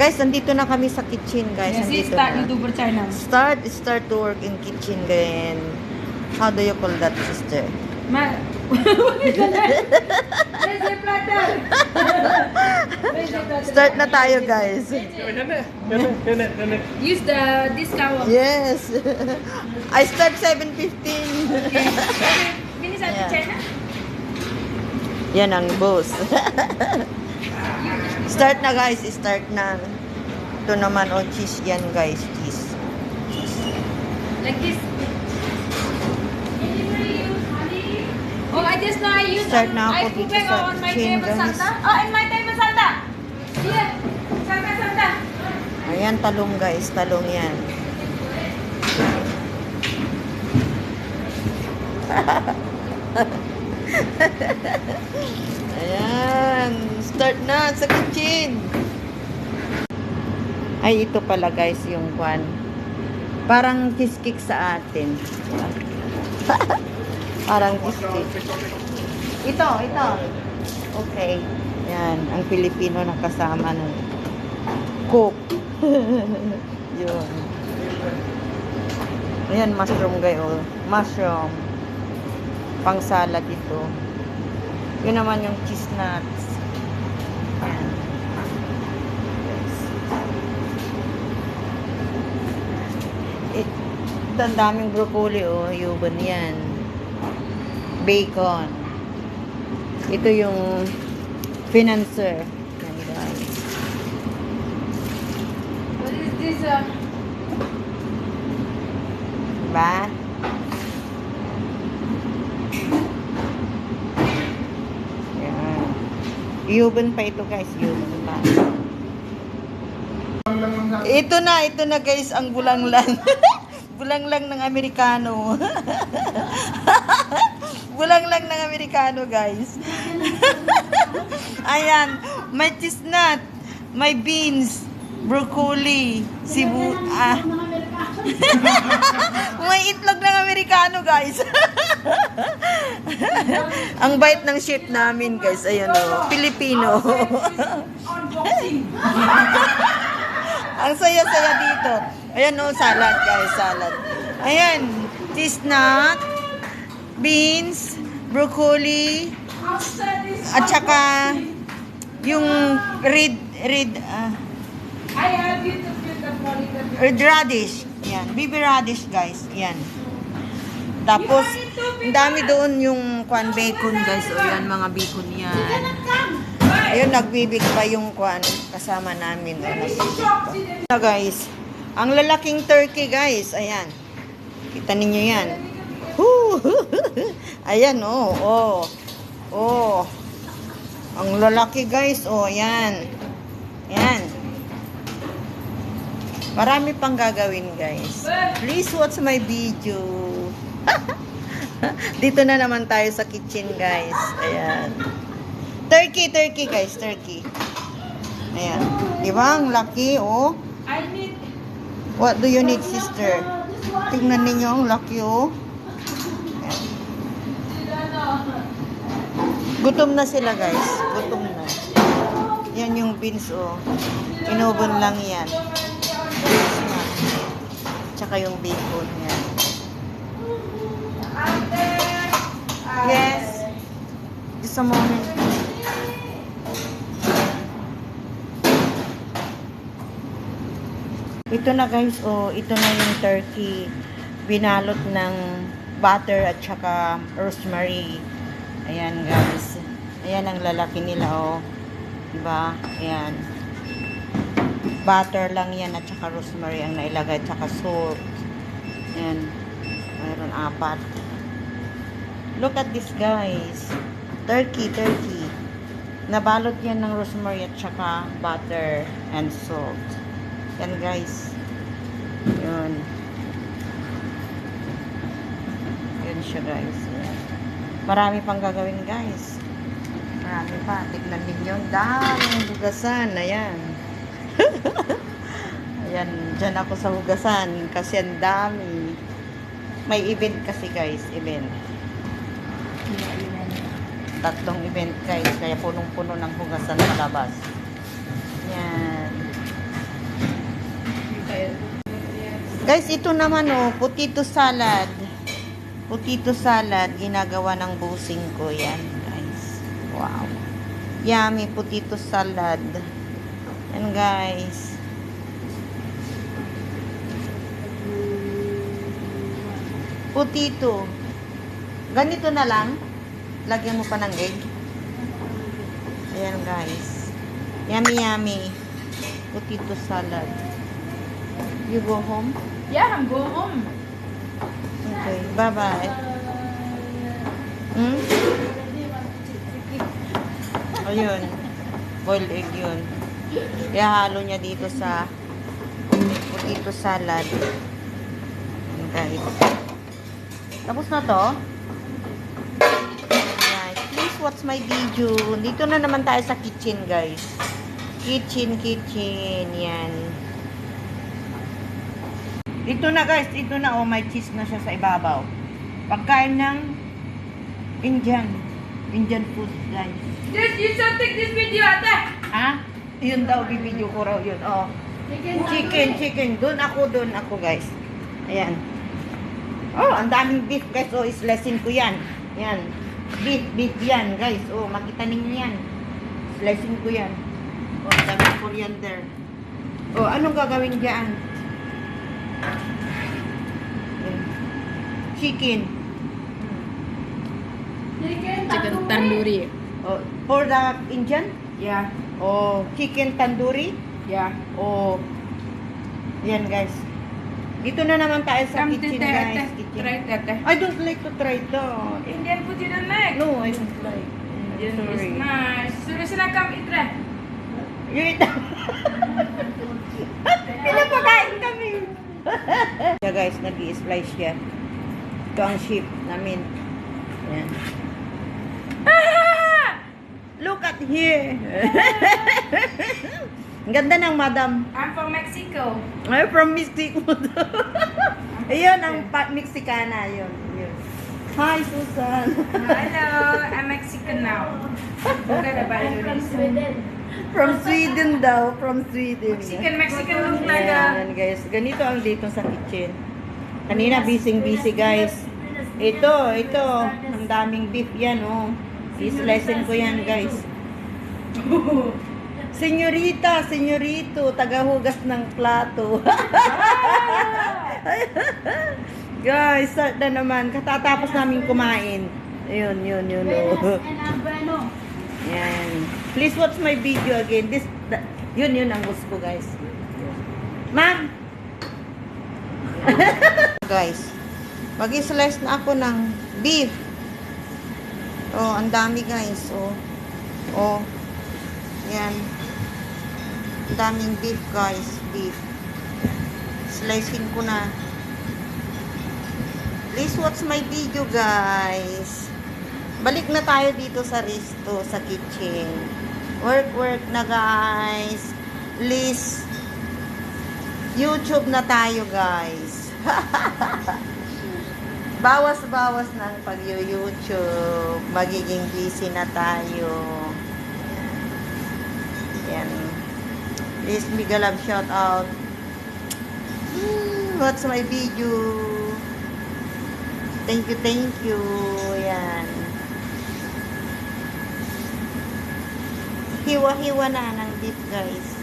Guys, nandito na kami sa kitchen, guys. Yes, Nandito start na. YouTuber channel. Start to work in kitchen, then how do you call that, sister? Ma, where's the platter? Start na tayo, guys. Use the discount. Yes. I start 7:15. Finish at Yeah. China? Yan ang boss. Start na, guys. Start na. Ito naman, oh, cheese yan, guys. Cheese. Like this. Oh, I just know I use Start na ako ice dito cube sa on my kitchen, table, guys. Santa. Oh, in my table, Santa. Here. Santa. Ayan, talong, guys. Talong yan. Ayan. Start na sa kitchen. Ay, ito pala, guys, yung kwan. Parang cheesecake sa atin. Parang cheesecake. Ito. Okay. Yan. Ang Pilipino na kasama ng cook. Yun. Ayan, mushroom, guys. Mushroom. Pang salad ito. Yun naman yung cheese nuts. Ayan. Ito, ang daming broccoli, oh. Yuban yan. Bacon. Ito yung financer. Yan, guys. What is this? Diba? Yan. Yuban pa ito, guys. Yuban pa. Ito na guys, ang bulanglang. Bulanglang ng Amerikano. Bulanglang ng Amerikano, guys. Ayan, may chestnut, may beans, broccoli, may itlog ng Amerikano, guys. Ang bait ng chef namin, guys. Ayan, oh, Pilipino. Ang saya-saya dito. Ayan, oh, salad, guys, salad. Ayan, chestnut, beans, broccoli, at saka yung red radish. Yan, baby radish, guys. Yan. Tapos, ang dami doon yung kwan bacon, guys. O yan, mga bacon yan. Ayun, nagbibig pa yung kwan kasama namin. Na, guys. Ang lalaking turkey, guys. Ayan. Kita ninyo yan. Ayan, oh. Ang lalaki, guys. Oh, yan. Yan. Marami pang gagawin, guys. Please watch my video. Dito na naman tayo sa kitchen, guys. Ayan. Turkey, guys. Turkey. Ayan. Diba? Ang laki, oh. I need. What do you need, sister? Tingnan ninyo, ang laki, oh. Ayan. Gutom na sila, guys. Gutom na. Yan yung beans, oh. Inubon lang yan. Beans na. Tsaka yung bacon yan. Yes. Just a moment. Ito na, guys, oh. Ito na yung turkey. Binalot ng butter at saka rosemary. Ayan, guys. Ayan ang lalaki nila, oh. Diba? Ayan. Butter lang yan at saka rosemary ang nailagay at saka salt. Ayan. Mayroon 4. Look at this, guys. Turkey. Nabalot yan ng rosemary at saka butter and salt. Yan, guys. Yun. Yun siya, guys. Yan. Marami pang gagawin, guys. Marami pa. Tignan ninyo. Daming hugasan. Ayan. Ayan. Diyan ako sa hugasan. Kasi ang dami. May event kasi, guys. Event. 3 event, guys. Kaya punong-puno ng hugasan sa labas. Yan. Guys, ito naman oh, potato salad. Potato salad, ginagawa ng busing ko yan, guys. Wow. Yummy potato salad. Yan, guys. Potato. Ganito na lang. Lagyan mo pa ng egg. Ayan, guys. Yummy, yummy. Potato salad. You go home? Yeah, I'm going home. Okay, bye-bye. Hmm? Ayun. Boiled egg yun. Ihalo niya dito sa potato salad. Okay. Tapos na to. Guys, please watch my video. Dito na naman tayo sa kitchen, guys. Kitchen. Yan. Ito na, guys. Ito na. Oh, may cheese na siya sa ibabaw. Pagkain ng Indian food, guys. Just, you should take this video, ate. Ha? Yun daw, bibidyo ko raw yun. Oh. Chicken. Doon ako, guys. Ayan. Oh, ang daming beef, guys. Oh, islesin ko yan. Yan. Beef yan, guys. Oh, makita ninyo yan. Slicing ko yan. Oh, ang daming coriander. Oh, anong gagawin dyan? Chicken. Chicken tandoori. Oh, for the Indian? Yeah, Oh, chicken tandoori? yeah. Oh, yan, guys. Dito na naman tayo sa Come, kitchen, tete, guys. ate. Kitchen. Try it, ate. I don't like to try ito. Indian food you don't like? No, I don't like. Indian Sorry. is nice. Sila come eat, re. You eat. Pinapakain kami. Yeah, guys, nag-i-splice siya. Ito ang sheep namin. Yan. Look at here. Ang ganda ng madam. I'm from Mexico. Ay, from Mexico. Ayun, ang Mexicana. Yun. Hi, Susan. Hello, I'm Mexican now. Forget about Indonesia. From Sweden daw. From Sweden. Mexican look like Ayan, guys. Ganito ang dito sa kitchen. Kanina, busy guys. Ito. Ang daming beef yan, oh. I-slicein ko yan, guys. Senyorito, tagahugas ng plato. Guys, start na naman. Katatapos namin kumain. Ayun. Oh. Yan. Please watch my video again. Yun ang gusto ko, guys. Ma'am! Guys, mag-slice na ako ng beef. Oh, ang dami, guys. Oh. Yan. Ang daming beef, guys. Beef. Slicing ko na. Please watch my video, guys. Balik na tayo dito sa resto, sa kitchen. Work na, guys. Please, YouTube na tayo, guys. Bawas ng pag-YouTube. Magiging busy na tayo. Yan. Please, big love shout out. Watch my video. Thank you. Yan. Hiwa-hiwa na ng beef, guys.